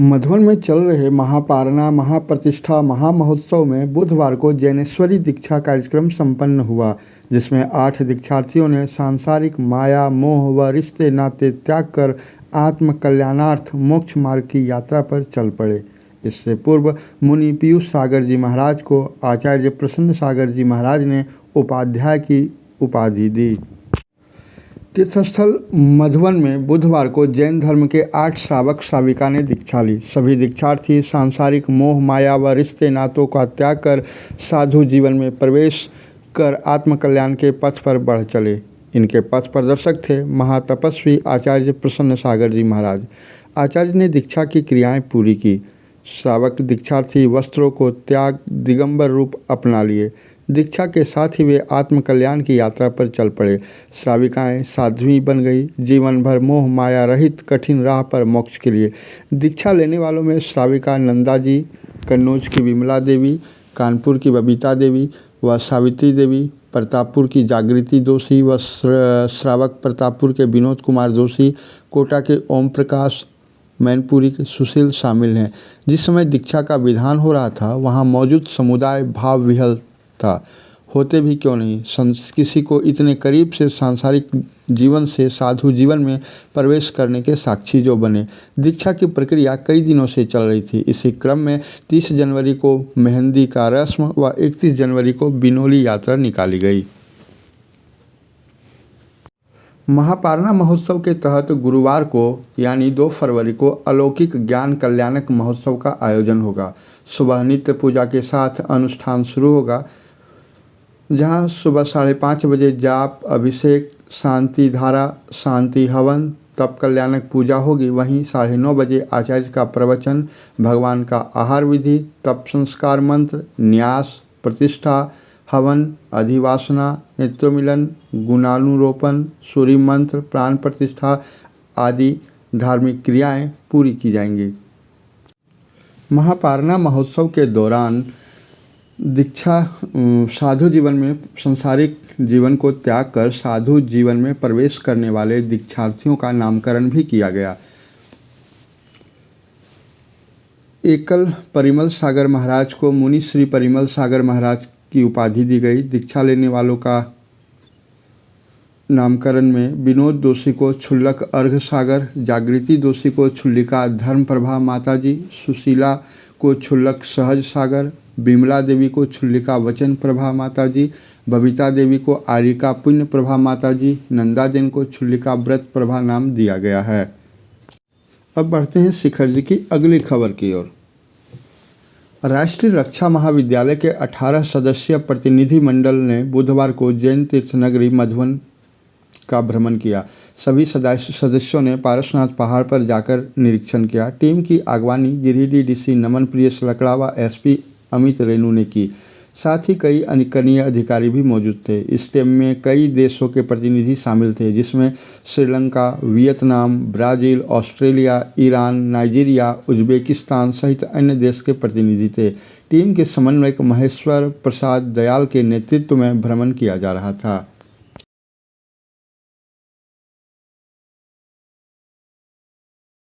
मधुबन में चल रहे महापारणा महाप्रतिष्ठा महामहोत्सव में बुधवार को जैनेश्वरी दीक्षा कार्यक्रम संपन्न हुआ, जिसमें 8 दीक्षार्थियों ने सांसारिक माया मोह व रिश्ते नाते त्याग कर आत्म कल्याणार्थ मोक्ष मार्ग की यात्रा पर चल पड़े। इससे पूर्व मुनि पीयूष सागर जी महाराज को आचार्य प्रसन्न सागर जी महाराज ने उपाध्याय की उपाधि दी। तीर्थस्थल मधुबन में बुधवार को जैन धर्म के 8 श्रावक श्राविका ने दीक्षा ली। सभी दीक्षार्थी सांसारिक मोह माया व रिश्ते नातों का त्याग कर साधु जीवन में प्रवेश कर आत्मकल्याण के पथ पर बढ़ चले। इनके पथ प्रदर्शक थे महातपस्वी आचार्य प्रसन्न सागर जी महाराज। आचार्य ने दीक्षा की क्रियाएं पूरी की। श्रावक दीक्षार्थी वस्त्रों को त्याग दिगंबर रूप अपना लिए। दीक्षा के साथ ही वे आत्मकल्याण की यात्रा पर चल पड़े। श्राविकाएँ साध्वी बन गई। जीवन भर मोह माया रहित कठिन राह पर मोक्ष के लिए। दीक्षा लेने वालों में श्राविका नंदा जी, कन्नौज की विमला देवी, कानपुर की बबीता देवी व सावित्री देवी, प्रतापपुर की जागृति दोषी व श्रावक प्रतापपुर के विनोद कुमार दोषी, कोटा के ओम प्रकाश, मैनपुरी के सुशील शामिल हैं। जिस समय दीक्षा का विधान हो रहा था वहाँ मौजूद समुदाय भाव विह्वल था। होते भी क्यों नहीं, किसी को इतने करीब से सांसारिक जीवन से साधु जीवन में प्रवेश करने के साक्षी जो बने। दीक्षा की प्रक्रिया कई दिनों से चल रही थी। इसी क्रम में 30 जनवरी को मेहंदी का रस्म व 31 जनवरी को बिनोली यात्रा निकाली गई। महापारणा महोत्सव के तहत गुरुवार को यानी 2 फरवरी को अलौकिक ज्ञान कल्याणक महोत्सव का आयोजन होगा। सुबह नित्य पूजा के साथ अनुष्ठान शुरू होगा, जहां सुबह 5:30 बजे जाप, अभिषेक, शांति धारा, शांति हवन, तप कल्याणक पूजा होगी। वहीं 9:30 बजे आचार्य का प्रवचन, भगवान का आहार विधि, तप संस्कार मंत्र, न्यास, प्रतिष्ठा, हवन, अधिवासना, नेत्रोमिलन, गुणानुरोपण, सूर्य मंत्र, प्राण प्रतिष्ठा आदि धार्मिक क्रियाएं पूरी की जाएंगी। महापारणा महोत्सव के दौरान दीक्षा साधु जीवन में सांसारिक जीवन को त्याग कर साधु जीवन में प्रवेश करने वाले दीक्षार्थियों का नामकरण भी किया गया। एकल परिमल सागर महाराज को मुनि श्री परिमल सागर महाराज की उपाधि दी गई। दीक्षा लेने वालों का नामकरण में विनोद दोषी को क्षुल्लक अर्घ सागर, जागृति दोषी को क्षुल्लिका धर्म प्रभा माताजी, सुशीला को क्षुल्लक सहज सागर, विमला देवी को क्षुल्लिका वचन प्रभा माताजी, बबीता देवी को आरिका पुण्य प्रभा माताजी, नंदा जैन को क्षुल्लिका व्रत प्रभा नाम दिया गया है। अब बढ़ते हैं शिखर जी की अगली खबर की ओर। राष्ट्रीय रक्षा महाविद्यालय के 18 सदस्यीय प्रतिनिधि मंडल ने बुधवार को जैन तीर्थ नगरी मधुबन का भ्रमण किया। सभी सदस्यों ने पारसनाथ पहाड़ पर जाकर निरीक्षण किया। टीम की अगवानी गिरिडीह डीसी नमन प्रिय सलकड़ा व एसपी अमित रेणु ने की। साथ ही कई कनीय अधिकारी भी मौजूद थे। इस टीम में कई देशों के प्रतिनिधि शामिल थे, जिसमें Sri Lanka, Vietnam, Brazil, Australia, Iran, Nigeria, Uzbekistan सहित अन्य देश के प्रतिनिधि थे। टीम के समन्वयक महेश्वर प्रसाद दयाल के नेतृत्व में भ्रमण किया जा रहा था।